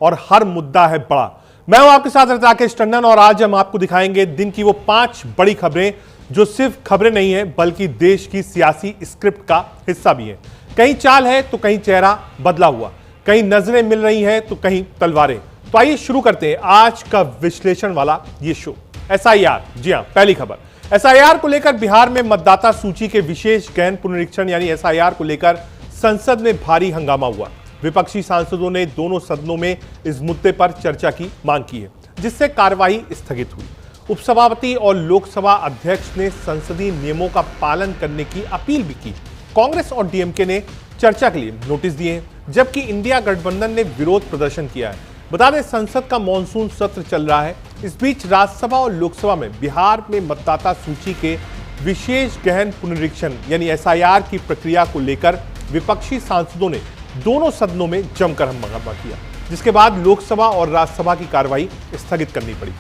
और हर मुद्दा है बड़ा। मैं हूं आपके साथ राकेश टंडन और आज हम आपको दिखाएंगे दिन की वो 5 बड़ी खबरें जो सिर्फ खबरें नहीं है बल्कि देश की सियासी स्क्रिप्ट का हिस्सा भी है। कहीं चाल है तो कहीं चेहरा बदला हुआ, कहीं नजरें मिल रही हैं तो कहीं तलवारें। तो आइए शुरू करते हैं आज का विश्लेषण वाला ये शो। एसआईआर, जी हां, पहली खबर एसआईआर को लेकर बिहार में मतदाता सूची के विशेष गहन पुनरीक्षण यानी एसआईआर को लेकर संसद में भारी हंगामा हुआ। विपक्षी सांसदों ने दोनों सदनों में इस मुद्दे पर चर्चा की मांग की है, जिससे कार्यवाही स्थगित हुई। उपसभापति और लोकसभा अध्यक्ष ने संसदीय नियमों का पालन करने की अपील भी की। कांग्रेस और डीएमके ने चर्चा के लिए नोटिस दिए हैं, जबकि इंडिया गठबंधन ने विरोध प्रदर्शन किया है। बता दें, संसद का मॉनसून सत्र चल रहा है। इस बीच राज्यसभा और लोकसभा में बिहार में मतदाता सूची के विशेष गहन पुनरीक्षण यानी एसआईआर की प्रक्रिया को लेकर विपक्षी सांसदों ने दोनों सदनों में जमकर हंगामा किया, जिसके बाद लोकसभा और राज्यसभा की कार्रवाई स्थगित करनी पड़ी।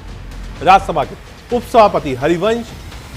राज्यसभा के उपसभापति हरिवंश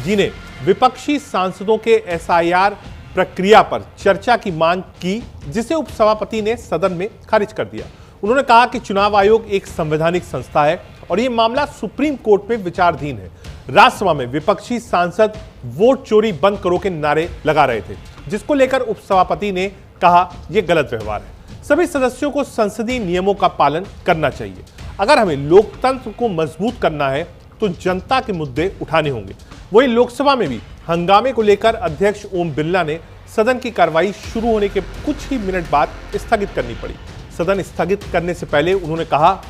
जी ने विपक्षी सांसदों के एसआईआर प्रक्रिया पर चर्चा की मांग की, जिसे उपसभापति ने सदन में खारिज कर दिया। उन्होंने कहा कि चुनाव आयोग एक संवैधानिक संस्था है और यह मामला सुप्रीम कोर्ट में विचाराधीन है। राज्यसभा में विपक्षी सांसद वोट चोरी बंद करो के नारे लगा रहे थे, जिसको लेकर उपसभापति ने कहा यह गलत व्यवहार है। सभी सदस्यों को संसदीय नियमों का पालन करना चाहिए। अगर हमें लोकतंत्र को मजबूत करना है तो जनता के मुद्दे उठाने होंगे। वहीं लोकसभा में भी हंगामे को लेकर अध्यक्ष ओम बिरला ने सदन की कार्रवाई शुरू होने के कुछ ही मिनट बाद स्थगित करनी पड़ी। सदन स्थगित करने से पहले उन्होंने कहा,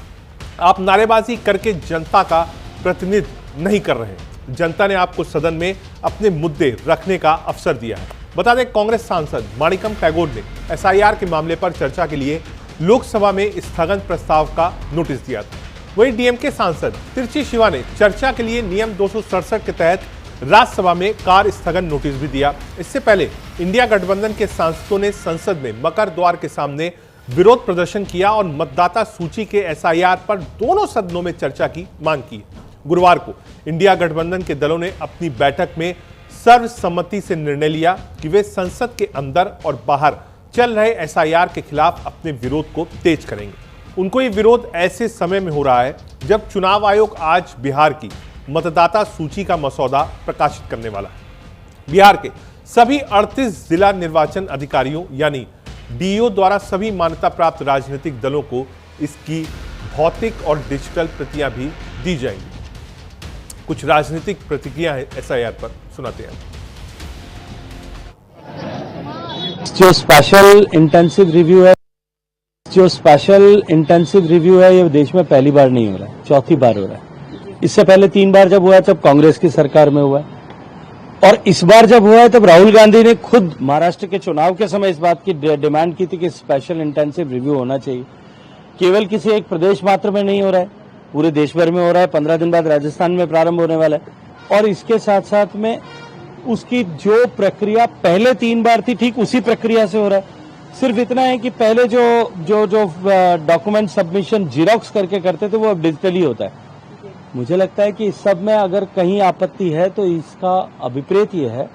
आप नारेबाजी करके जनता का प्रतिनिधित्व नहीं कर रहे। जनता ने आपको सदन में अपने मुद्दे रखने का अवसर दिया है। बता दें, कांग्रेस सांसद माणिकम टैगोर ने एसआईआर के मामले पर चर्चा के लिए लोकसभा में स्थगन प्रस्ताव का नोटिस दिया था। वहीं डीएमके सांसद तिरची शिवा ने चर्चा के लिए नियम 267 के तहत राज्यसभा में कार्य स्थगन नोटिस भी दिया। इससे पहले इंडिया गठबंधन के सांसदों ने संसद में मकर द्वार के सामने विरोध प्रदर्शन किया और मतदाता सूची के एसआईआर पर दोनों सदनों में चर्चा की मांग की। गुरुवार को इंडिया गठबंधन के दलों ने अपनी बैठक में सर्वसम्मति से निर्णय लिया कि वे संसद के अंदर और बाहर चल रहे एसआईआर के खिलाफ अपने विरोध को तेज करेंगे। उनको ये विरोध ऐसे समय में हो रहा है जब चुनाव आयोग आज बिहार की मतदाता सूची का मसौदा प्रकाशित करने वाला है। बिहार के सभी 38 जिला निर्वाचन अधिकारियों यानी डीईओ द्वारा सभी मान्यता प्राप्त राजनीतिक दलों को इसकी भौतिक और डिजिटल प्रतियां भी दी जाएंगी। कुछ राजनीतिक प्रतिक्रिया है एसआईआर पर, सुनाते हैं। जो स्पेशल इंटेंसिव रिव्यू है ये देश में पहली बार नहीं हो रहा है, चौथी बार हो रहा है। इससे पहले 3 बार जब हुआ है तब कांग्रेस की सरकार में हुआ है, और इस बार जब हुआ है तब राहुल गांधी ने खुद महाराष्ट्र के चुनाव के समय इस बात की डिमांड की थी कि स्पेशल इंटेंसिव रिव्यू होना चाहिए। केवल किसी एक प्रदेश मात्र में नहीं हो रहा है, पूरे देश भर में हो रहा है। 15 दिन बाद राजस्थान में प्रारंभ होने वाला है। और इसके साथ साथ में उसकी जो प्रक्रिया पहले 3 बार थी, ठीक उसी प्रक्रिया से हो रहा है। सिर्फ इतना है कि पहले जो डॉक्यूमेंट सबमिशन जीरोक्स करके करते थे वो अब डिजिटली होता है। मुझे लगता है कि इस सब में अगर कहीं आपत्ति है तो इसका अभिप्रेत ये है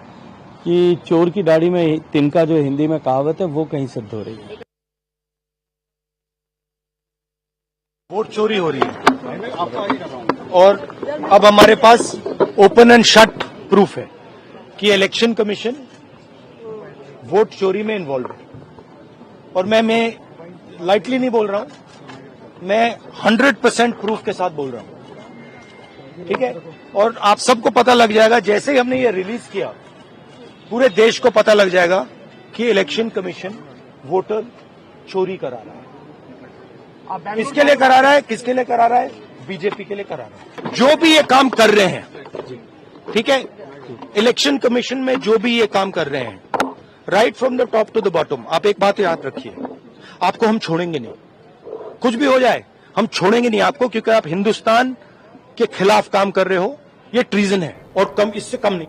कि चोर की दाढ़ी में तिनका जो हिंदी में कहावत है वो कहीं सिद्ध हो रही है। वोट चोरी हो रही है और अब हमारे पास ओपन एंड शट प्रूफ है कि इलेक्शन कमीशन वोट चोरी में इन्वॉल्व है। और मैं लाइटली नहीं बोल रहा हूं, मैं 100% प्रूफ के साथ बोल रहा हूं, ठीक है। और आप सबको पता लग जाएगा, जैसे ही हमने ये रिलीज किया पूरे देश को पता लग जाएगा कि इलेक्शन कमीशन वोटर चोरी करा रहा है। किसके लिए करा रहा है? किसके लिए करा रहा है? बीजेपी के लिए करा रहा है। जो भी ये काम कर रहे हैं, ठीक है, इलेक्शन कमीशन में जो भी ये काम कर रहे हैं, right from the top to the bottom, आप एक बात याद रखिए, आपको हम छोड़ेंगे नहीं। कुछ भी हो जाए हम छोड़ेंगे नहीं आपको, क्योंकि आप हिंदुस्तान के खिलाफ काम कर रहे हो। ये ट्रीजन है और कम, इससे कम नहीं।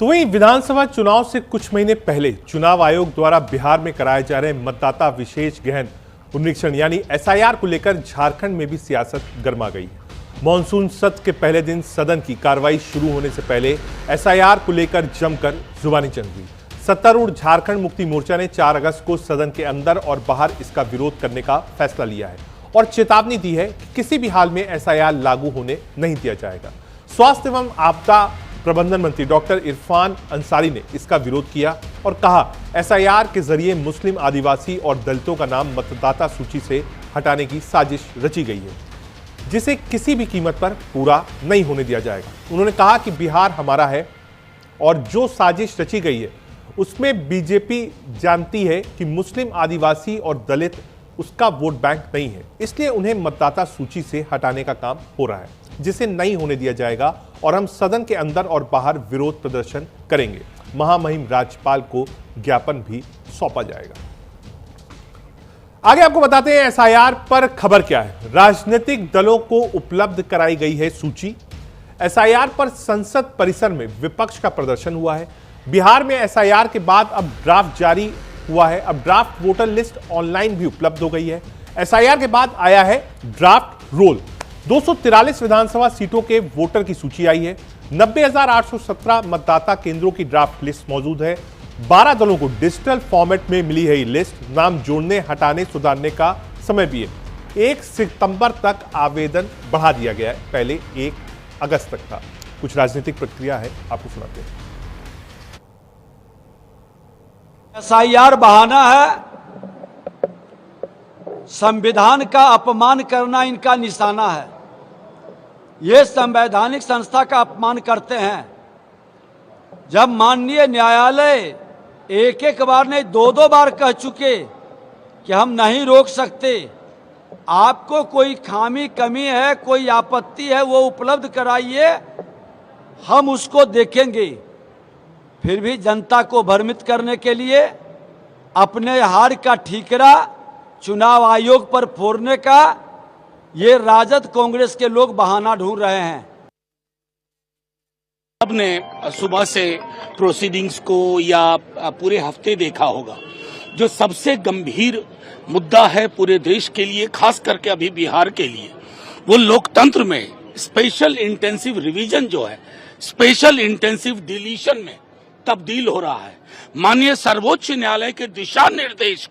तो वहीं विधानसभा चुनाव से कुछ महीने पहले चुनाव आयोग द्वारा बिहार में कराए जा रहे मतदाता विशेष गहन पुनरीक्षण यानी एसआईआर को लेकर झारखंड में भी सियासत गर्मा गई है। मॉनसून सत्र के पहले दिन सदन की कार्रवाई शुरू होने से पहले एसआईआर को लेकर जमकर जुबानी जंग हुई। सत्तारूढ़ झारखंड मुक्ति मोर्चा ने 4 अगस्त को सदन के अंदर और बाहर इसका विरोध करने का फैसला लिया है और चेतावनी दी है कि किसी भी हाल में एसआईआर लागू होने नहीं दिया जाएगा। स्वास्थ्य एवं आपदा प्रबंधन मंत्री डॉक्टर इरफान अंसारी ने इसका विरोध किया और कहा एसआईआर के जरिए मुस्लिम, आदिवासी और दलितों का नाम मतदाता सूची से हटाने की साजिश रची गई है, जिसे किसी भी कीमत पर पूरा नहीं होने दिया जाएगा। उन्होंने कहा कि बिहार हमारा है और जो साजिश रची गई है उसमें बीजेपी जानती है कि मुस्लिम, आदिवासी और दलित उसका वोट बैंक नहीं है, इसलिए उन्हें मतदाता सूची से हटाने का काम हो रहा है, जिसे नहीं होने दिया जाएगा और हम सदन के अंदर और बाहर विरोध प्रदर्शन करेंगे। महामहिम राज्यपाल को ज्ञापन भी सौंपा जाएगा। आगे आपको बताते हैं एसआईआर पर खबर क्या है। राजनीतिक दलों को उपलब्ध कराई गई है सूची। एसआईआर पर संसद परिसर में विपक्ष का प्रदर्शन हुआ है। बिहार में एसआईआर के बाद अब ड्राफ्ट जारी हुआ है। अब ड्राफ्ट वोटर लिस्ट ऑनलाइन भी उपलब्ध हो गई है। एसआईआर के बाद आया है ड्राफ्ट रोल। 243 विधानसभा सीटों के वोटर की सूची आई है। 90,817 मतदाता केंद्रों की ड्राफ्ट लिस्ट मौजूद है। 12 दलों को डिजिटल फॉर्मेट में मिली है ये लिस्ट। नाम जोड़ने, हटाने, सुधारने का समय भी है। 1 सितंबर तक आवेदन बढ़ा दिया गया है, पहले 1 अगस्त तक था। कुछ राजनीतिक प्रक्रिया है, आपको सुनाते हैं। एसआईआर बहाना है, संविधान का अपमान करना इनका निशाना है। ये संवैधानिक संस्था का अपमान करते हैं। जब माननीय न्यायालय एक बार नहीं 2 बार कह चुके कि हम नहीं रोक सकते, आपको कोई खामी कमी है, कोई आपत्ति है, वो उपलब्ध कराइए, हम उसको देखेंगे। फिर भी जनता को भ्रमित करने के लिए अपने हार का ठीकरा चुनाव आयोग पर फोड़ने का ये राजद कांग्रेस के लोग बहाना ढूंढ रहे हैं। सबने सुबह से प्रोसीडिंग्स को या पूरे हफ्ते देखा होगा। जो सबसे गंभीर मुद्दा है पूरे देश के लिए, खास करके अभी बिहार के लिए, वो लोकतंत्र में स्पेशल इंटेंसिव रिवीजन जो है स्पेशल इंटेंसिव डिलीशन में तब्दील हो रहा है। माननीय सर्वोच्च न्यायालय के दिशा निर्देश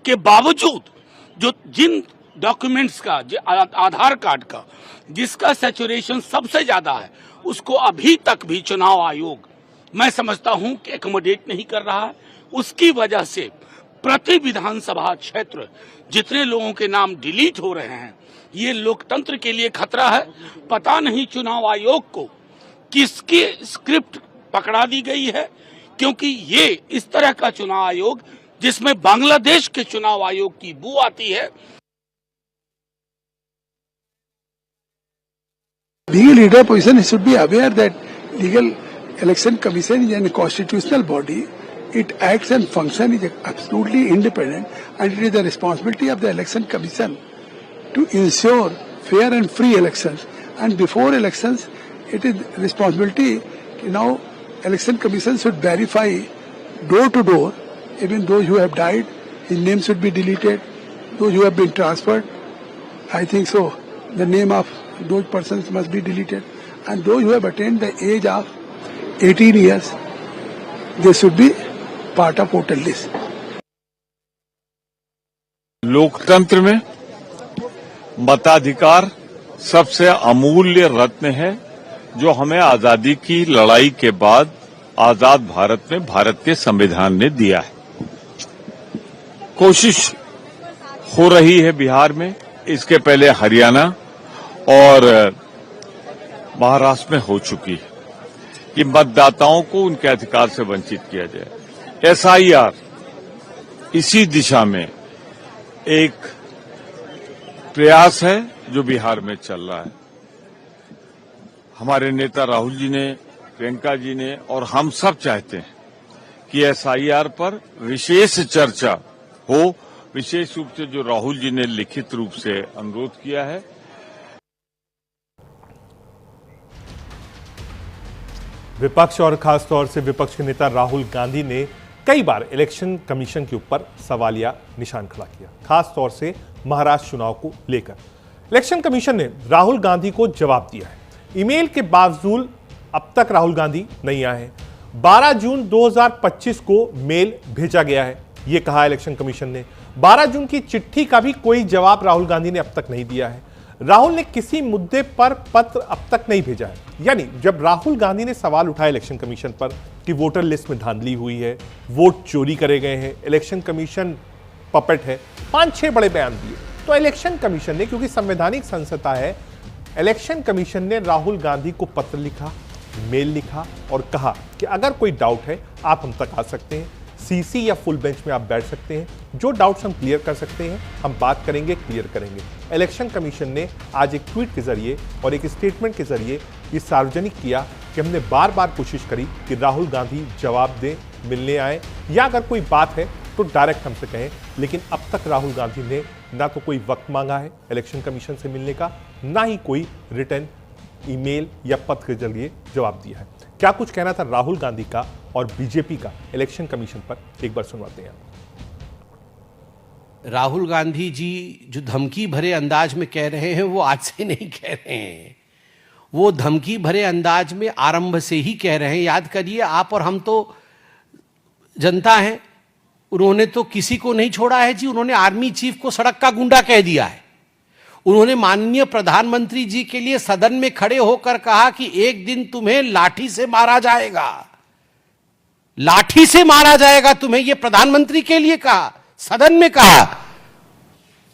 के बावजूद जो जिन डॉक्यूमेंट्स का, आधार कार्ड का जिसका सैचुरेशन सबसे ज्यादा है, उसको अभी तक भी चुनाव आयोग मैं समझता हूं कि एकोमोडेट नहीं कर रहा है। उसकी वजह से प्रति विधानसभा क्षेत्र जितने लोगों के नाम डिलीट हो रहे हैं, ये लोकतंत्र के लिए खतरा है। पता नहीं चुनाव आयोग को किसकी स्क्रिप्ट पकड़ा दी गई है, क्योंकि ये इस तरह का चुनाव आयोग जिसमें बांग्लादेश के चुनाव आयोग की बू आती है। Being a leader position, he should be aware that legal election commission is a constitutional body. It acts and functions is absolutely independent, and it is the responsibility of the election commission to ensure fair and free elections. And before elections, it is responsibility. Now, election commission should verify door to door. Even those who have died, his name should be deleted. Those who have been transferred, I think so, the name of those persons must be deleted. And those who have attained the age of 18 years, they should be part of voter list. लोकतंत्र में मताधिकार सबसे अमूल्य रत्न है, जो हमें आजादी की लड़ाई के बाद आजाद भारत में भारत के संविधान ने दिया है। कोशिश हो रही है बिहार में, इसके पहले हरियाणा और महाराष्ट्र में हो चुकी है कि मतदाताओं को उनके अधिकार से वंचित किया जाए। एसआईआर इसी दिशा में एक प्रयास है जो बिहार में चल रहा है। हमारे नेता राहुल जी ने, प्रियंका जी ने और हम सब चाहते हैं कि एसआईआर पर विशेष चर्चा हो, विशेष रूप से जो राहुल जी ने लिखित रूप से अनुरोध किया है। विपक्ष और खासतौर से विपक्ष के नेता राहुल गांधी ने कई बार इलेक्शन कमीशन के ऊपर सवालिया निशान खड़ा किया, खासतौर से महाराष्ट्र चुनाव को लेकर। इलेक्शन कमीशन ने राहुल गांधी को जवाब दिया है। ईमेल के बावजूद अब तक राहुल गांधी नहीं आए हैं। 12 जून 2025 को मेल भेजा गया है, यह कहा इलेक्शन कमीशन ने। 12 जून की चिट्ठी का भी कोई जवाब राहुल गांधी ने अब तक नहीं दिया है। राहुल ने किसी मुद्दे पर पत्र अब तक नहीं भेजा है। यानी जब राहुल गांधी ने सवाल उठाया इलेक्शन कमीशन पर कि वोटर लिस्ट में धांधली हुई है, वोट चोरी करे गए हैं, इलेक्शन कमीशन पपेट है, 5-6 बड़े बयान दिए, तो इलेक्शन कमीशन ने, क्योंकि संवैधानिक संस्था है, इलेक्शन कमीशन ने राहुल गांधी को पत्र लिखा, मेल लिखा और कहा कि अगर कोई डाउट है आप हम तक आ सकते हैं, सीसी या फुल बेंच में आप बैठ सकते हैं, जो डाउट्स हम क्लियर कर सकते हैं हम बात करेंगे, क्लियर करेंगे। इलेक्शन कमीशन ने आज एक ट्वीट के जरिए और एक स्टेटमेंट के जरिए ये सार्वजनिक किया कि हमने बार बार कोशिश करी कि राहुल गांधी जवाब दें, मिलने आए, या अगर कोई बात है तो डायरेक्ट हमसे कहें, लेकिन अब तक राहुल गांधी ने ना तो कोई वक्त मांगा है इलेक्शन कमीशन से मिलने का, ना ही कोई रिटर्न ईमेल या पत्र के जरिए जवाब दिया है। क्या कुछ कहना था राहुल गांधी का और बीजेपी का इलेक्शन कमीशन पर, एक बार सुनवाते हैं। राहुल गांधी जी जो धमकी भरे अंदाज में कह रहे हैं वो आज से नहीं कह रहे हैं, वो धमकी भरे अंदाज में आरंभ से ही कह रहे हैं। याद करिए, आप और हम तो जनता हैं, उन्होंने तो किसी को नहीं छोड़ा है जी। उन्होंने आर्मी चीफ को सड़क का गुंडा कह दिया है। उन्होंने माननीय प्रधानमंत्री जी के लिए सदन में खड़े होकर कहा कि एक दिन तुम्हें लाठी से मारा जाएगा, लाठी से मारा जाएगा तुम्हें, यह प्रधानमंत्री के लिए कहा, सदन में कहा।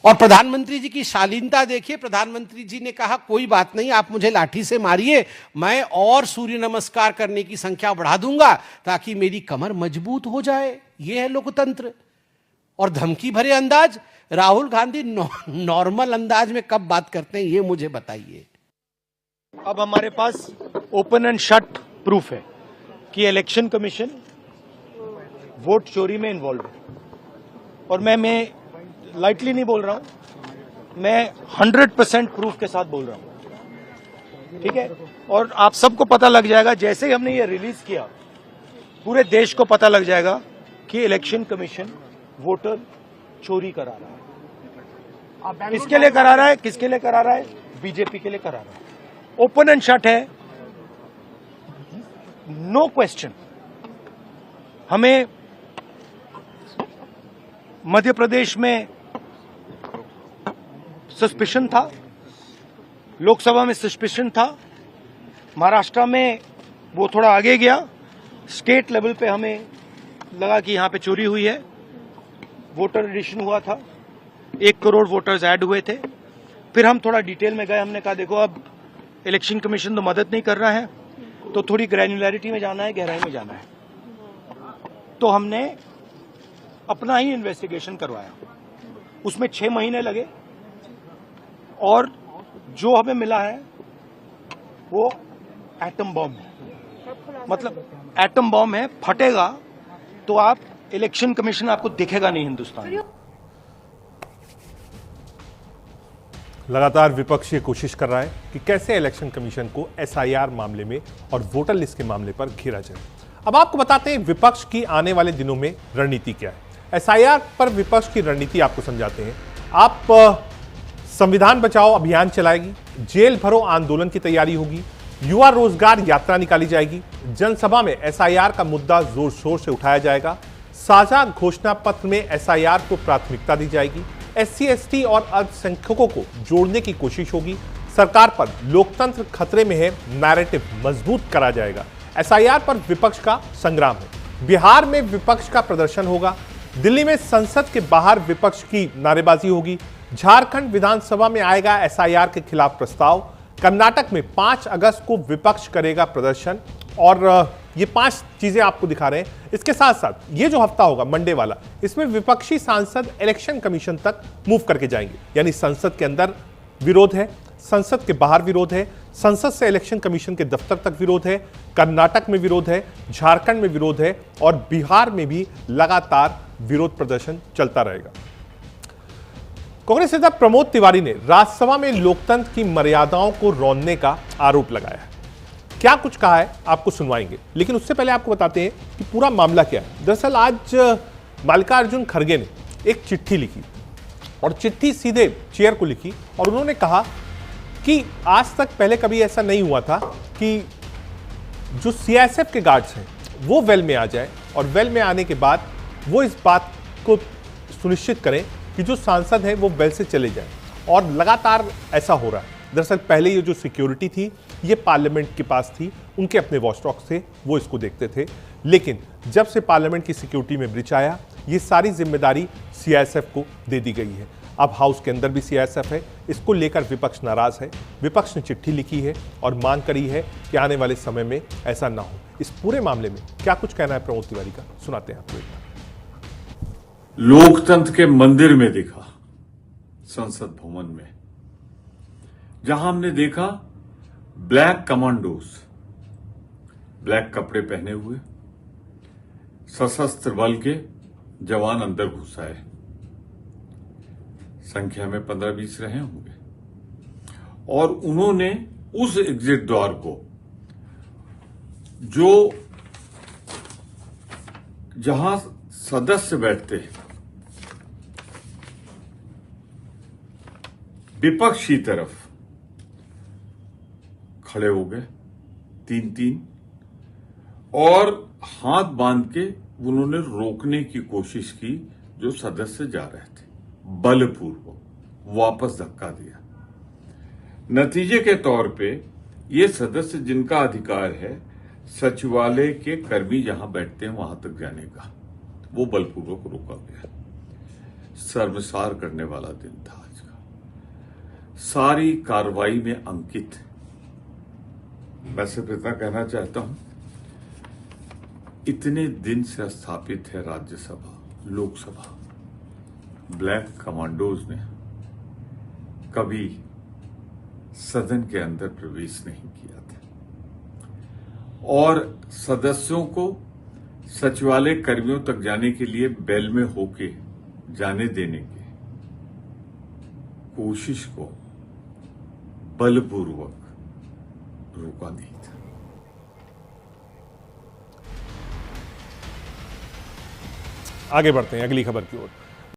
और प्रधानमंत्री जी की शालीनता देखिए, प्रधानमंत्री जी ने कहा कोई बात नहीं, आप मुझे लाठी से मारिए, मैं और सूर्य नमस्कार करने की संख्या बढ़ा दूंगा ताकि मेरी कमर मजबूत हो जाए। यह है लोकतंत्र। और धमकी भरे अंदाज, राहुल गांधी नॉर्मल अंदाज में कब बात करते हैं ये मुझे बताइए। अब हमारे पास ओपन एंड शट प्रूफ है कि इलेक्शन कमीशन वोट चोरी में इन्वॉल्व है। और मैं लाइटली नहीं बोल रहा हूं, मैं 100% प्रूफ के साथ बोल रहा हूं, ठीक है। और आप सबको पता लग जाएगा, जैसे ही हमने ये रिलीज किया पूरे देश को पता लग जाएगा कि इलेक्शन कमीशन वोटर चोरी करा रहा है। किसके लिए करा रहा है, किसके लिए करा रहा है? बीजेपी के लिए करा रहा है। ओपन एंड शट है, नो क्वेश्चन। हमें मध्य प्रदेश में सस्पिशन था, लोकसभा में सस्पिशन था, महाराष्ट्र में वो थोड़ा आगे गया, स्टेट लेवल पे हमें लगा कि यहां पे चोरी हुई है। वोटर एडिशन हुआ था, 1 करोड़ वोटर्स ऐड हुए थे। फिर हम थोड़ा डिटेल में गए, हमने कहा देखो अब इलेक्शन कमीशन तो मदद नहीं कर रहा है, तो थोड़ी ग्रैन्युलैरिटी में जाना है, गहराई में जाना है। तो हमने अपना ही इन्वेस्टिगेशन करवाया, उसमें 6 महीने लगे और जो हमें मिला है वो एटम बॉम्ब है। मतलब एटम बॉम्ब है, फटेगा तो आप इलेक्शन कमीशन आपको दिखेगा नहीं हिंदुस्तान में। लगातार विपक्ष ये कोशिश कर रहा है कि कैसे इलेक्शन कमीशन को एसआईआर मामले में और वोटर लिस्ट के मामले पर घेरा जाए। अब आपको बताते हैं विपक्ष की आने वाले दिनों में रणनीति क्या है। एसआईआर पर विपक्ष की रणनीति आपको समझाते हैं। आप संविधान बचाओ अभियान चलाएगी, जेल भरो आंदोलन की तैयारी होगी, युवा रोजगार यात्रा निकाली जाएगी, जनसभा में एसआईआर का मुद्दा जोर शोर से उठाया जाएगा, साझा घोषणा पत्र में एसआईआर को प्राथमिकता दी जाएगी, SC/ST और अल्पसंख्यकों को जोड़ने की कोशिश होगी, सरकार पर लोकतंत्र खतरे में है नैरेटिव मजबूत करा जाएगा। एसआईआर पर विपक्ष का संग्राम है। बिहार में विपक्ष का प्रदर्शन होगा, दिल्ली में संसद के बाहर विपक्ष की नारेबाजी होगी, झारखंड विधानसभा में आएगा एसआईआर के खिलाफ प्रस्ताव, कर्नाटक में 5 अगस्त को विपक्ष करेगा प्रदर्शन। और ये 5 चीजें आपको दिखा रहे हैं। इसके साथ साथ ये जो हफ्ता होगा मंडे वाला, इसमें विपक्षी सांसद इलेक्शन कमीशन तक मूव करके जाएंगे। यानी संसद के अंदर विरोध है, संसद के बाहर विरोध है, संसद से इलेक्शन कमीशन के दफ्तर तक विरोध है, कर्नाटक में विरोध है, झारखंड में विरोध है और बिहार में भी लगातार विरोध प्रदर्शन चलता रहेगा। कांग्रेस नेता प्रमोद तिवारी ने राज्यसभा में लोकतंत्र की मर्यादाओं को रौंदने का आरोप लगाया है। क्या कुछ कहा है आपको सुनवाएंगे, लेकिन उससे पहले आपको बताते हैं कि पूरा मामला क्या है। दरअसल आज मल्लिकार्जुन खड़गे ने एक चिट्ठी लिखी और चिट्ठी सीधे चेयर को लिखी और उन्होंने कहा कि आज तक पहले कभी ऐसा नहीं हुआ था कि जो CISF के गार्ड्स हैं वो वेल में आ जाए और वेल में आने के बाद वो इस बात को सुनिश्चित करें कि जो सांसद हैं वो वेल से चले जाएं। और लगातार ऐसा हो रहा है। दरअसल पहले ये जो सिक्योरिटी थी ये पार्लियामेंट के पास थी, उनके अपने वॉचडॉग्स थे, वो इसको देखते थे। लेकिन जब से पार्लियामेंट की सिक्योरिटी में ब्रीच आया, ये सारी जिम्मेदारी सीआईएसएफ को दे दी गई है। अब हाउस के अंदर भी सीआईएसएफ है, इसको लेकर विपक्ष नाराज है। विपक्ष ने चिट्ठी लिखी है और मांग करी है कि आने वाले समय में ऐसा ना हो। इस पूरे मामले में क्या कुछ कहना है प्रमोद तिवारी का, सुनाते हैं आपको। लोकतंत्र के मंदिर में दिखा, संसद भवन में, जहां हमने देखा ब्लैक कमांडोज, ब्लैक कपड़े पहने हुए सशस्त्र बल के जवान अंदर घुस आए। संख्या में 15-20 रहे होंगे और उन्होंने उस एग्जिट द्वार को, जो जहां सदस्य बैठते, विपक्ष की तरफ खड़े हो गए 3-3 और हाथ बांध के उन्होंने रोकने की कोशिश की जो सदस्य जा रहे थे। बलपूर्वक वापस धक्का दिया। नतीजे के तौर पे ये सदस्य, जिनका अधिकार है सचिवालय के कर्मी जहां बैठते हैं वहां तक जाने का, वो बलपूर्वक रोका गया। शर्मसार करने वाला दिन था आज का। सारी कार्रवाई में अंकित, मैं सिर्फ इतना कहना चाहता हूं, इतने दिन से स्थापित है राज्यसभा, लोकसभा, ब्लैक कमांडोज ने कभी सदन के अंदर प्रवेश नहीं किया था और सदस्यों को सचिवालय कर्मियों तक जाने के लिए बेल में होके जाने देने की कोशिश को बलपूर्वक रोका नहीं था। आगे बढ़ते हैं अगली खबर की ओर।